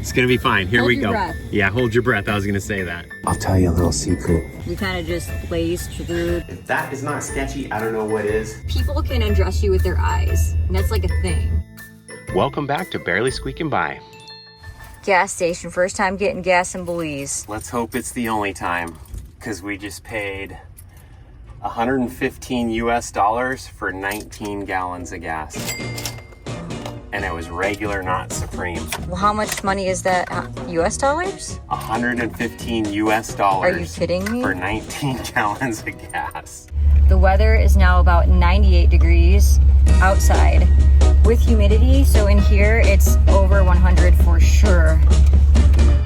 It's gonna be fine. Here we go. Breath. Yeah, hold your breath. I was gonna say that. I'll tell you a little secret. We kind of just blazed through. If that is not sketchy, I don't know what is. People can undress you with their eyes, and that's like a thing. Welcome back to Barely Squeakin By. Gas station, first time getting gas in Belize. Let's hope it's the only time, because we just paid 115 US dollars for 19 gallons of gas. And it was regular, not supreme. Well, how much money is that? US dollars? 115 US dollars. Are you kidding me? For 19 gallons of gas. The weather is now about 98 degrees outside with humidity. So in here, it's over 100 for sure.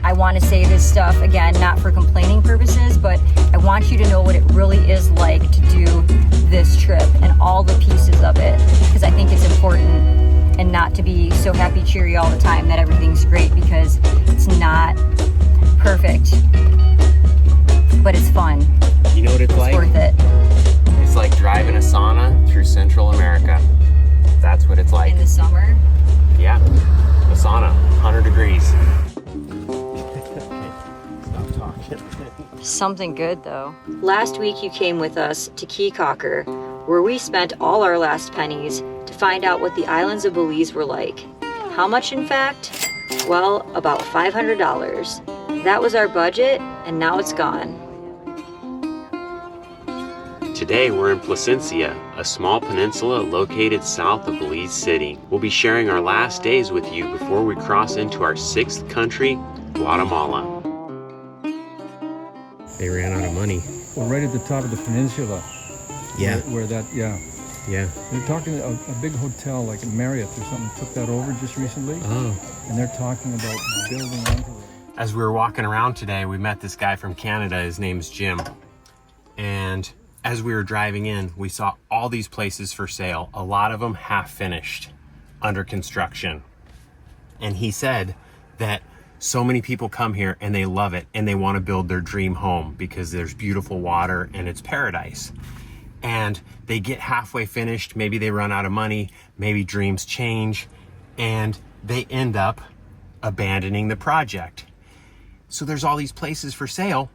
I want to say this stuff, again, not for complaining purposes, but I want you to know what it really is like to do this trip and all the pieces of it, because I think it's important. And not to be so happy cheery all the time that everything's great, because it's not perfect, but it's fun. You know what it's like? It's worth it. It's like driving a sauna through Central America. That's what it's like. In the summer? Yeah, a sauna, 100 degrees. Stop talking. Something good though. Last week you came with us to Key Cocker, where we spent all our last pennies to find out what the islands of Belize were like. How much, in fact? Well, about $500. That was our budget, and now it's gone. Today we're in Placencia, a small peninsula located south of Belize City. We'll be sharing our last days with you before we cross into our 6th country, Guatemala. They ran out of money. Well, right at the top of the peninsula. Yeah. Where that, yeah. Yeah. They're talking a big hotel like Marriott or something took that over just recently. Oh. And they're talking about building onto it. As we were walking around today, we met this guy from Canada. His name's Jim. And as we were driving in, we saw all these places for sale. A lot of them half finished, under construction. And he said that so many people come here and they love it and they want to build their dream home because there's beautiful water and it's paradise. And they get halfway finished, maybe they run out of money, maybe dreams change, and they end up abandoning the project. So there's all these places for sale,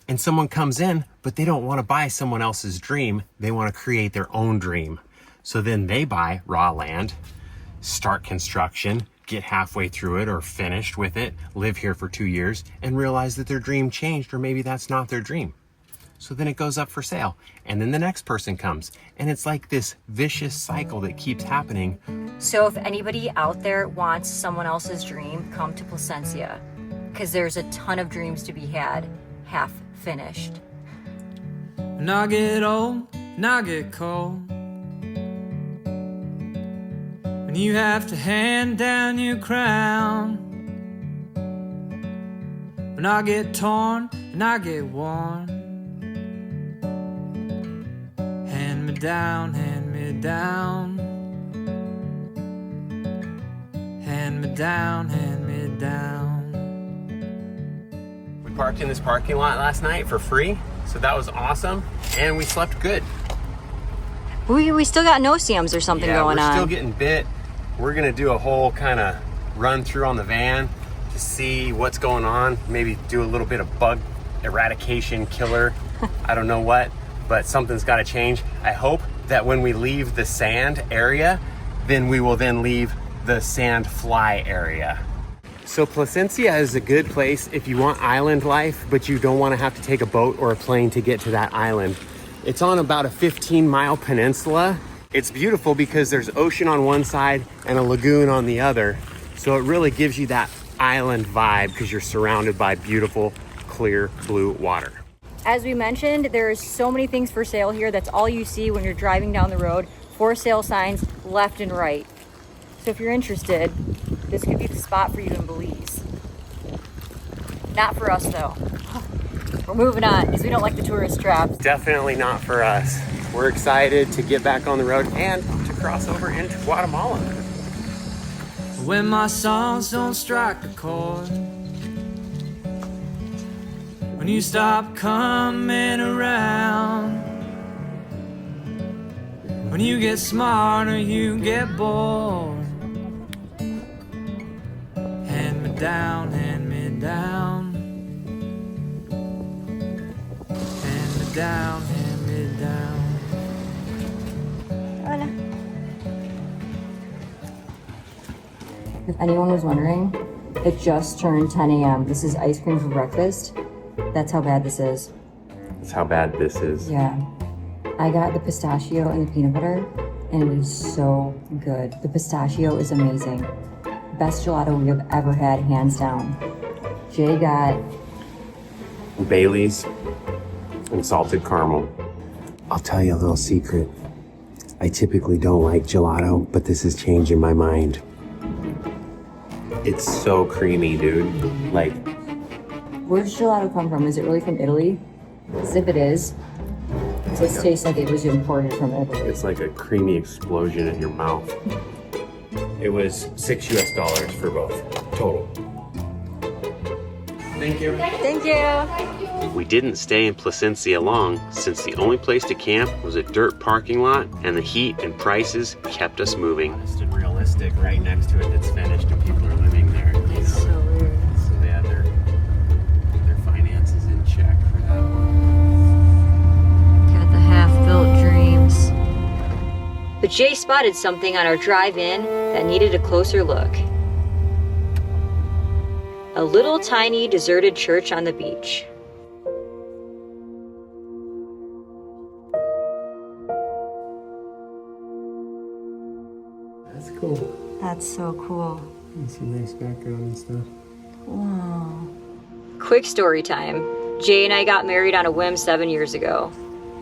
and someone comes in, but they don't want to buy someone else's dream. They want to create their own dream. So then they buy raw land, start construction, get halfway through it or finished with it, live here for 2 years, and realize that their dream changed, or maybe that's not their dream. So then it goes up for sale, and then the next person comes, and it's like this vicious cycle that keeps happening. So if anybody out there wants someone else's dream, come to Placencia, because there's a ton of dreams to be had, half finished. When I get old and I get cold, when you have to hand down your crown, when I get torn and I get worn, hand me down, hand me down, hand me down, hand me down. We parked in this parking lot last night for free, so that was awesome, and we slept good. We still got no-see-ums or something going on. We're still getting bit. We're gonna do a whole kind of run through on the van to see what's going on, maybe do a little bit of bug eradication killer. I don't know what, but something's got to change. I hope that when we leave the sand area, then we will then leave the sand fly area. So Placencia is a good place if you want island life, but you don't want to have to take a boat or a plane to get to that island. It's on about a 15-mile peninsula. It's beautiful because there's ocean on one side and a lagoon on the other. So it really gives you that island vibe because you're surrounded by beautiful, clear blue water. As we mentioned, there's so many things for sale here. That's all you see when you're driving down the road. For sale signs left and right. So if you're interested, this could be the spot for you in Belize. Not for us though. We're moving on because we don't like the tourist traps. Definitely not for us. We're excited to get back on the road and to cross over into Guatemala. When my songs don't strike a chord, when you stop coming around, when you get smart or you get bored, hand me me down, hand me down. Hand me down, hand me down. Hola. If anyone was wondering, it just turned 10 a.m. This is ice cream for breakfast. That's how bad this is. That's how bad this is. Yeah. I got the pistachio and the peanut butter, and it is so good. The pistachio is amazing. Best gelato we have ever had, hands down. Jay got Bailey's and salted caramel. I'll tell you a little secret. I typically don't like gelato, but this is changing my mind. It's so creamy, dude. Like, Where's gelato come from? Is it really from Italy? Because if it is, this tastes like it was imported from Italy. it's like a creamy explosion in your mouth. It was $6 US for both, total. Thank you. Thank you. We didn't stay in Placencia long, since the only place to camp was a dirt parking lot, and the heat and prices kept us moving. Honest and realistic, right next to it that's finished, and people are living there. That's so weird. So they have their finances in check for that one. Got the half-built dreams. But Jay spotted something on our drive-in that needed a closer look. A little tiny deserted church on the beach. That's cool. That's so cool. You see nice background and stuff. Wow. Quick story time. Jay and I got married on a whim 7 years ago.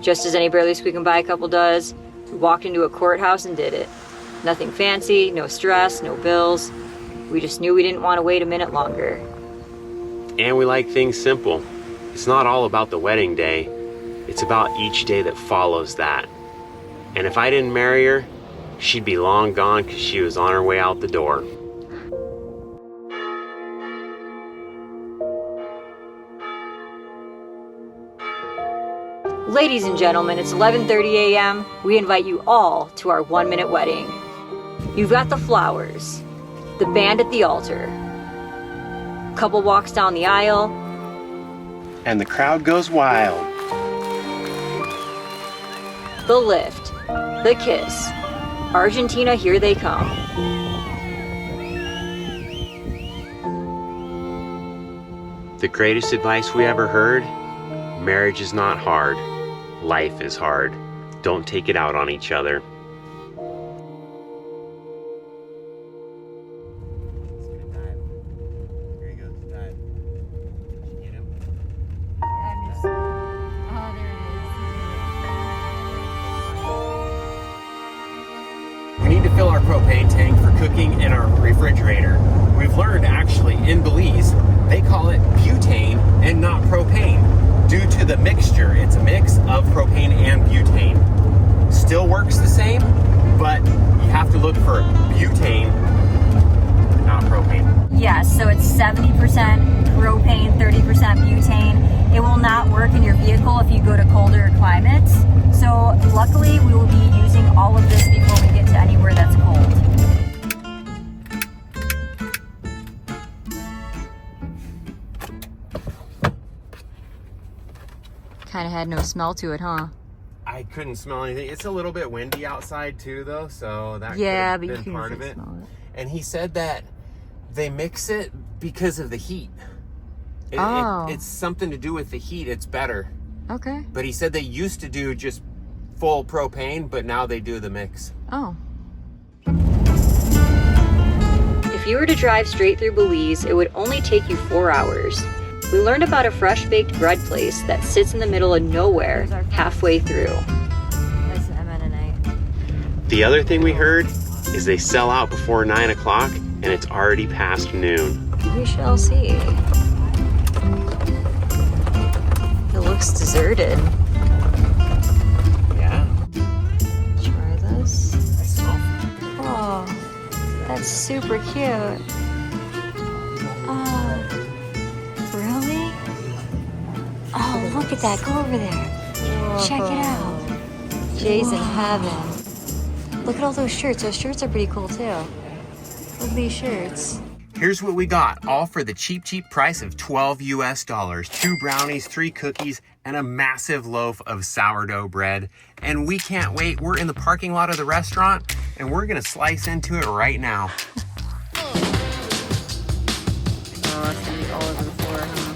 Just as any Barely Squeakin By couple does, we walked into a courthouse and did it. Nothing fancy, no stress, no bills. We just knew we didn't want to wait a minute longer. And we like things simple. It's not all about the wedding day. It's about each day that follows that. And if I didn't marry her, she'd be long gone because she was on her way out the door. Ladies and gentlemen, it's 11:30 a.m. We invite you all to our 1-minute wedding. You've got the flowers, the band at the altar, couple walks down the aisle, And the crowd goes wild. the lift, the kiss. Argentina, here they come. The greatest advice we ever heard: marriage is not hard, life is hard. Don't take it out on each other. We need to fill our propane tank for cooking in our refrigerator. We've learned actually in Belize, they call it butane and not propane due to the mixture. It's a mix of propane and butane. Still works the same, but you have to look for butane, not propane. Yes, so it's 70% propane, 30% butane. It will not work in your vehicle if you go to colder climates. So luckily we will be using all of this before we get to anywhere that's cold. Kind of had no smell to it, huh? I couldn't smell anything. It's a little bit windy outside too, though, so that Yeah, could but have you been part can of it. smell it. And he said that they mix it because of the heat. Oh. It's something to do with the heat. It's better. Okay. But he said they used to do just full propane, but now they do the mix. Oh. If you were to drive straight through Belize, it would only take you 4 hours. We learned about a fresh baked bread place that sits in the middle of nowhere, halfway through. That's an Mennonite. The other thing we heard is they sell out before 9 o'clock and it's already past noon. We shall see. It looks deserted. Yeah. Try this. I smell. Oh, that's super cute. Oh, really? Oh, look at that. Go over there. Whoa. Check it out. Jay's in heaven. Look at all those shirts. Those shirts are pretty cool too. Look at these shirts. Here's what we got, all for the cheap price of $12 US. 2 brownies, 3 cookies, and a massive loaf of sourdough bread. And we can't wait. We're in the parking lot of the restaurant, and we're gonna slice into it right now. Oh, it's gonna be all over the floor, huh?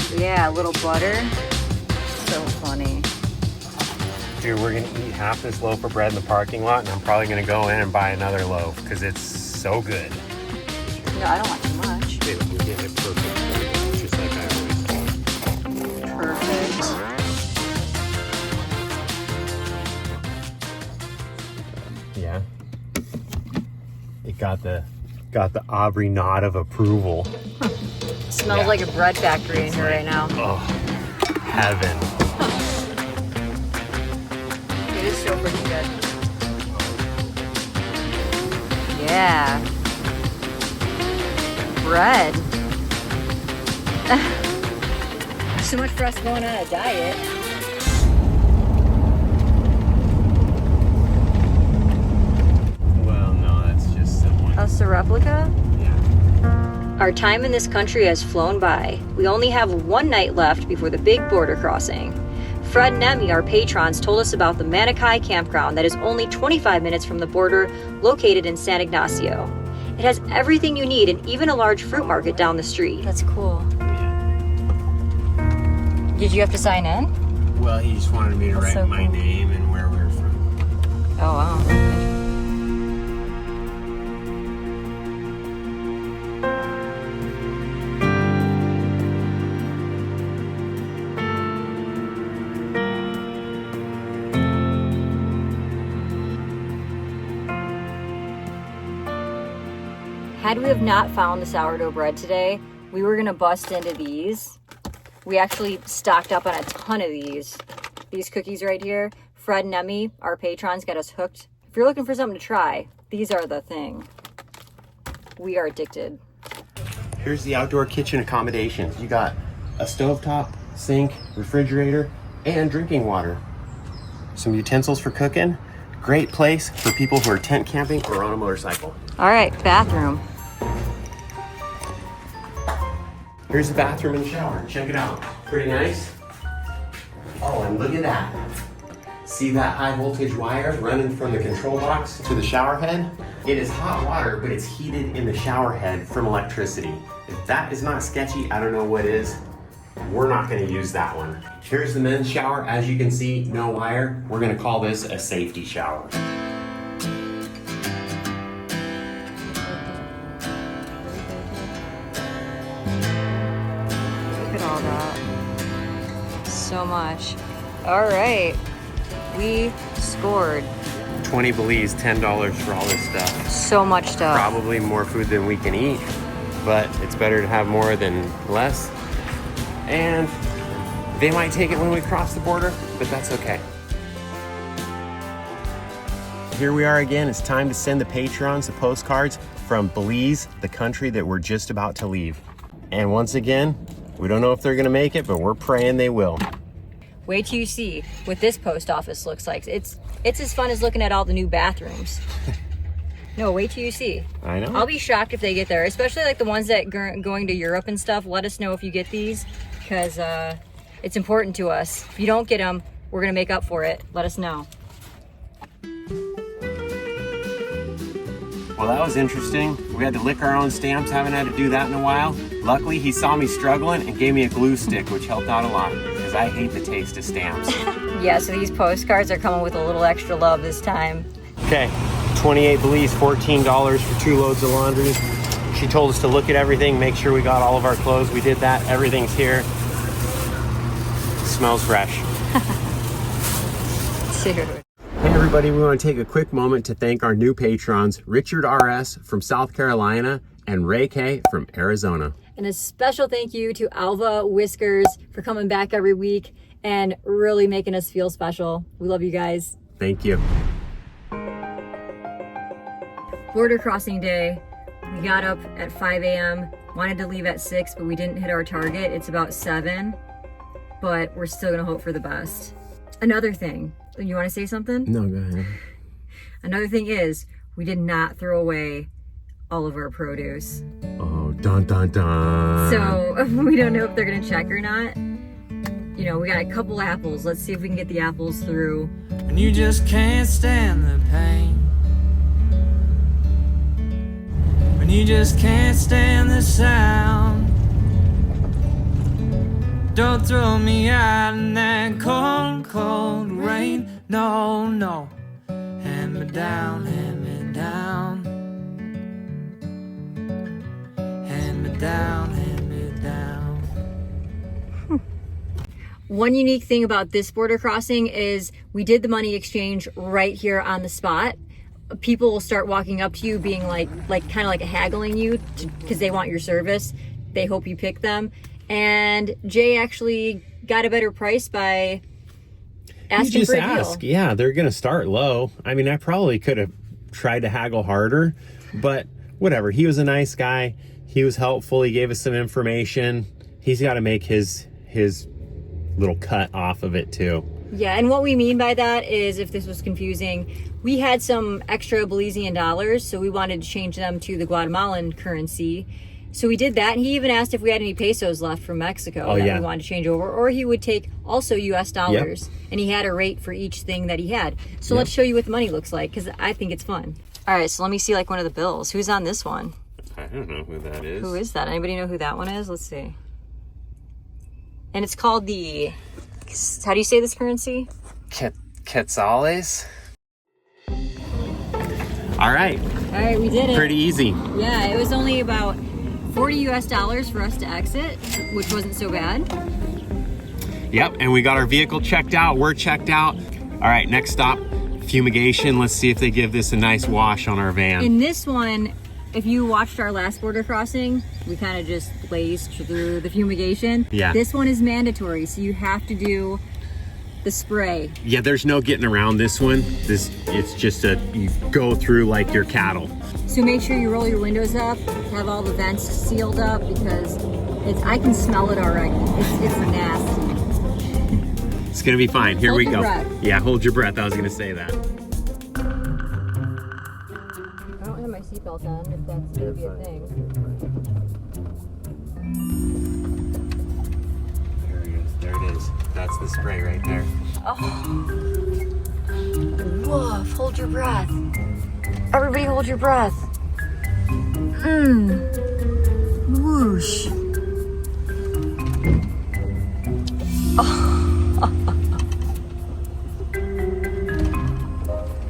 Mm-hmm. Yeah, a little butter. So funny. Dude, we're gonna eat half this loaf of bread in the parking lot, and I'm probably gonna go in and buy another loaf because it's so good. No, I don't want too much. Dude, we get it perfect, just like I always do. Perfect. Yeah. It got the AuBrey nod of approval. Smells like a bread factory in here right now. Oh, heaven. It is so freaking good. Yeah. Bread. So much for us going on a diet. Well, no, that's just someone. That's a replica? Yeah. Our time in this country has flown by. We only have one night left before the big border crossing. Fred and Emmy, our patrons, told us about the Manikai campground that is only 25 minutes from the border, located in San Ignacio. It has everything you need and even a large fruit market down the street. That's cool. Yeah. Did you have to sign in? Well, he just wanted me to That's write so my cool. name and where we're from. Oh, wow. Had we have not found the sourdough bread today, we were gonna bust into these. We actually stocked up on a ton of these. These cookies right here. Fred and Emmy, our patrons, got us hooked. If you're looking for something to try, these are the thing. We are addicted. Here's the outdoor kitchen accommodations. You got a stovetop, sink, refrigerator, and drinking water. Some utensils for cooking. Great place for people who are tent camping or on a motorcycle. All right, bathroom. Here's the bathroom and shower. Check it out. Pretty nice. Oh, and look at that. See that high voltage wire running from the control box to the shower head? It is hot water, but it's heated in the shower head from electricity. If that is not sketchy, I don't know what is. We're not gonna use that one. Here's the men's shower. As you can see, no wire. We're gonna call this a safety shower. Look at all that. So much. All right, we scored. 20 Belize, $10 for all this stuff. So much stuff. Probably more food than we can eat, but it's better to have more than less. And they might take it when we cross the border, but that's okay. Here we are again. It's time to send the patrons the postcards from Belize, the country that we're just about to leave. And once again, we don't know if they're gonna make it, but we're praying they will. Wait till you see what this post office looks like. It's as fun as looking at all the new bathrooms. No, wait till you see. I know. I'll be shocked if they get there, especially like the ones that going to Europe and stuff. Let us know if you get these, because it's important to us. If you don't get them, we're gonna make up for it. Let us know. Well, that was interesting. We had to lick our own stamps. Haven't had to do that in a while. Luckily, he saw me struggling and gave me a glue stick, which helped out a lot, because I hate the taste of stamps. Yeah, so these postcards are coming with a little extra love this time. Okay, 28 Belize, $14 for 2 loads of laundry. She told us to look at everything, make sure we got all of our clothes. We did that. Everything's here. Smells fresh. Dude. Hey everybody, we want to take a quick moment to thank our new patrons, Richard RS from South Carolina and Ray K from Arizona. And a special thank you to Alva Whiskers for coming back every week and really making us feel special. We love you guys. Thank you. Border crossing day. We got up at 5 a.m. Wanted to leave at 6, but we didn't hit our target. It's about 7, but we're still gonna hope for the best. Another thing, you wanna say something? No, go ahead. Another thing is, we did not throw away all of our produce. Oh, dun dun dun. So we don't know if they're gonna check or not. You know, we got a couple apples. Let's see if we can get the apples through. And you just can't stand the pain. When you just can't stand the sound. Don't throw me out in that cold, cold rain. No, no. Hand me down, hand me down. Hand me down, hand me down. One unique thing about this border crossing is we did the money exchange right here on the spot. People will start walking up to you being like kind of like haggling you because they want your service. They hope you pick them. And Jay actually got a better price by asking for a deal. Yeah, they're gonna start low. I mean, I probably could have tried to haggle harder, but whatever. He was a nice guy. He was helpful. He gave us some information. He's got to make his little cut off of it too. Yeah, and what we mean by that is, if this was confusing, we had some extra Belizean dollars, so we wanted to change them to the Guatemalan currency. So we did that, and he even asked if we had any pesos left from Mexico that we wanted to change over, or he would take also US dollars, and he had a rate for each thing that he had. So let's show you what the money looks like, because I think it's fun. All right, so let me see like one of the bills. Who's on this one? I don't know who that is. Who is that? Anybody know who that one is? Let's see. And it's called the, how do you say this currency? Quetzales. All right, we did it. pretty easy. Yeah, it was only about $40 US for us to exit, which wasn't so bad. Yep, and we got our vehicle checked out. We're checked out. All right, next stop, fumigation. Let's see if they give this a nice wash on our van. In this one, if you watched our last border crossing, we kind of just blazed through the fumigation. Yeah. This one is mandatory, so you have to do the spray. Yeah, there's no getting around this one. It's just you go through like your cattle. So make sure you roll your windows up, have all the vents sealed up, because I can smell it already. It's nasty. It's gonna be fine. Here we go. Hold your breath. Yeah, hold your breath. I was gonna say that. I don't have my seatbelt on, if that's gonna be a thing. There it is. There it is. That's the spray right there. Oh. Woof, hold your breath. Everybody hold your breath. Whoosh. Oh.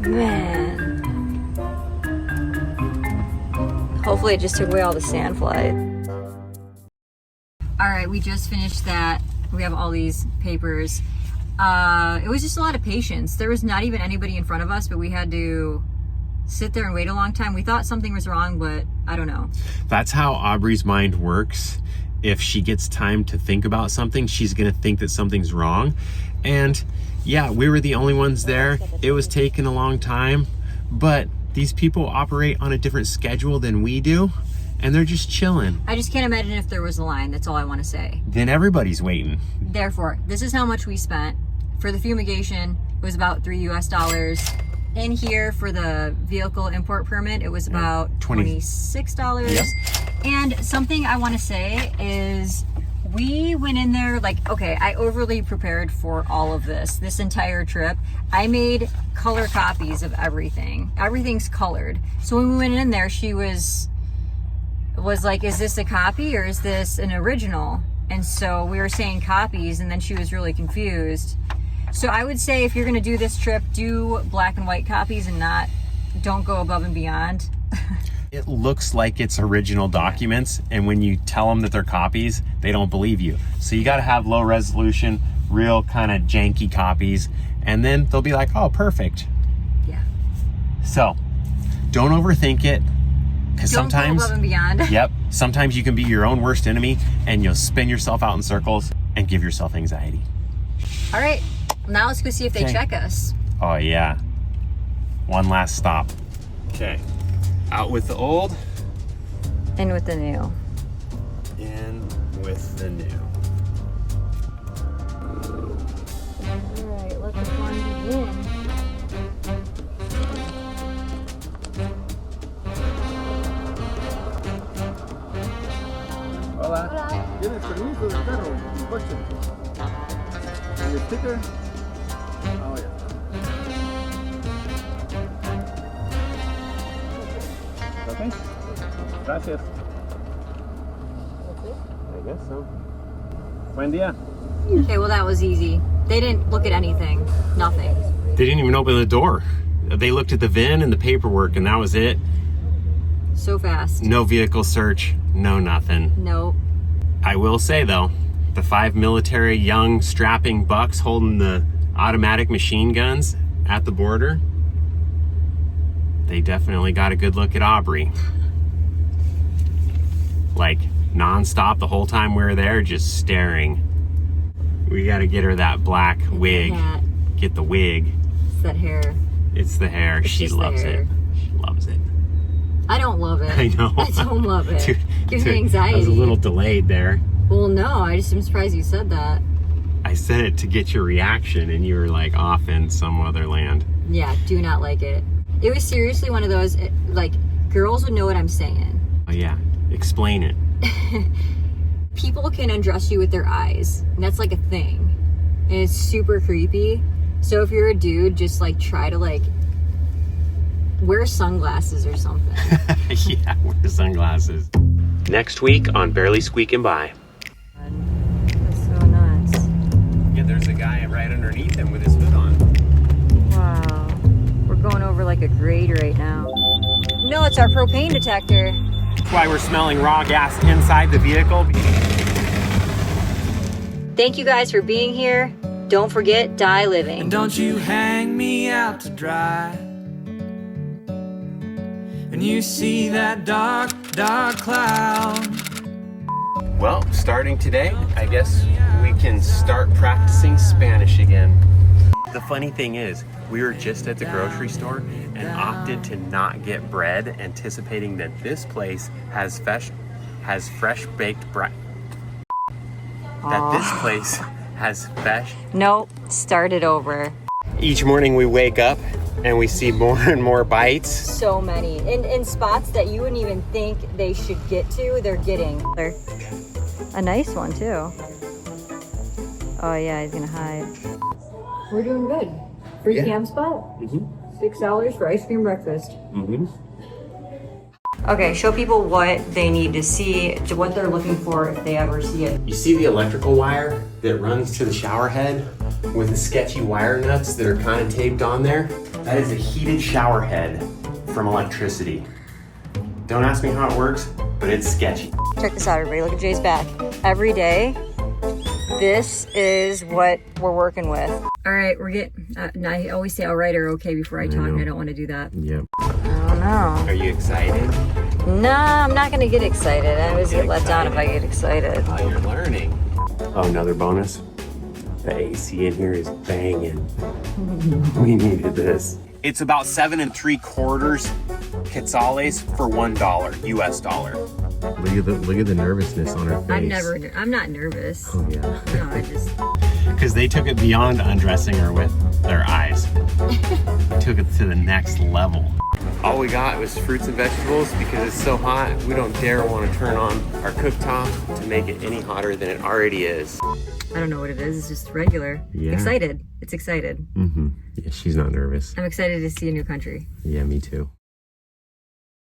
Man. Hopefully it just took away all the sand flies. All right, we just finished that. We have all these papers. It was just a lot of patience. There was not even anybody in front of us, but we had to sit there and wait a long time. We thought something was wrong, but I don't know. That's how AuBrey's mind works. If she gets time to think about something, she's gonna think that something's wrong. And yeah, we were the only ones there. It was taking a long time, but these people operate on a different schedule than we do, and they're just chilling. I just can't imagine if there was a line. That's all I want to say. Then everybody's waiting. Therefore, this is how much we spent. For the fumigation, it was about $3 US. In here for the vehicle import permit, it was about $26. Yep. And something I want to say is we went in there like, okay, I overly prepared for all of this entire trip. I made color copies of everything. Everything's colored. So when we went in there, she was like, is this a copy or is this an original? And so we were saying copies, and then she was really confused. So I would say if you're gonna do this trip, do black and white copies and don't go above and beyond. It looks like it's original documents, and when you tell them that they're copies, they don't believe you. So you gotta have low resolution, real kind of janky copies, and then they'll be like, oh, perfect. Yeah. So don't overthink it, because sometimes, go above and beyond. Yep, sometimes you can be your own worst enemy, and you'll spin yourself out in circles and give yourself anxiety. All right, now let's go see if they check us. Oh yeah, one last stop. Okay, out with the old. In with the new. In with the new. All right, let the fun begin. ¿Tienes permiso del carro? Coche. ¿Y el sticker? Oh, ya. Okay. Gracias. I guess so. Buen día. Okay, well that was easy. They didn't look at anything. Nothing. They didn't even open the door. They looked at the VIN and the paperwork, and that was it. So fast. No vehicle search, no nothing. Nope. I will say though, the 5 military young strapping bucks holding the automatic machine guns at the border, they definitely got a good look at AuBrey. Like non-stop the whole time we were there, just staring. We gotta get her that black wig. Hat. Get the wig. It's that hair. It's the hair. It's She just the loves hair. it. She loves it. I don't love it. I know. I don't love it. Dude, Gives dude, me anxiety. I was a little delayed there. Well, no, I just am surprised you said that. I said it to get your reaction, and you were like off in some other land. Yeah, do not like it. It was seriously one of those, like, girls would know what I'm saying. Oh yeah, explain it. People can undress you with their eyes, and that's like a thing. And it's super creepy. So if you're a dude, just like try to like wear sunglasses or something. Yeah, wear sunglasses. Next week on Barely Squeakin By. That's so nuts. Yeah, there's a guy right underneath him with his hood on. Wow. We're going over like a grade right now. No, it's our propane detector. That's why we're smelling raw gas inside the vehicle. Thank you guys for being here. Don't forget, die living. And don't you hang me out to dry. When you see that dark, dark cloud. Well, starting today, I guess we can start practicing Spanish again. The funny thing is, we were just at the grocery store and opted to not get bread, anticipating that this place has fresh baked bread. That this place has fresh. Nope, start it over. Each morning we wake up and we see more and more bites. So many. In spots that you wouldn't even think they should get to, they're getting. They're a nice one too. Oh yeah, he's gonna hide. We're doing good. Free camp spot. $6 for ice cream breakfast. Okay, show people what they need to see, what they're looking for if they ever see it. You see the electrical wire that runs to the shower head with the sketchy wire nuts that are kind of taped on there? That is a heated shower head from electricity. Don't ask me how it works, but it's sketchy. Check this out, everybody. Look at Jay's back. Every day, this is what we're working with. All right, we're getting, I always say all right or okay before I talk, and I don't want to do that. Yep. I don't know. Are you excited? Nah, I'm not gonna get excited. I always get let down if I get excited. Oh, you're learning. Oh, another bonus. The AC in here is banging. We needed this. It's about 7 3/4 quetzales for $1 US dollar. Look at the nervousness on her face. I'm not nervous. Oh yeah. No, I just. Because they took it beyond undressing her with their eyes. Took it to the next level. All we got was fruits and vegetables because it's so hot. We don't dare want to turn on our cooktop to make it any hotter than it already is. I don't know what it is. It's just regular. Yeah. Excited. It's excited. Yeah, she's not nervous. I'm excited to see a new country. Yeah, me too.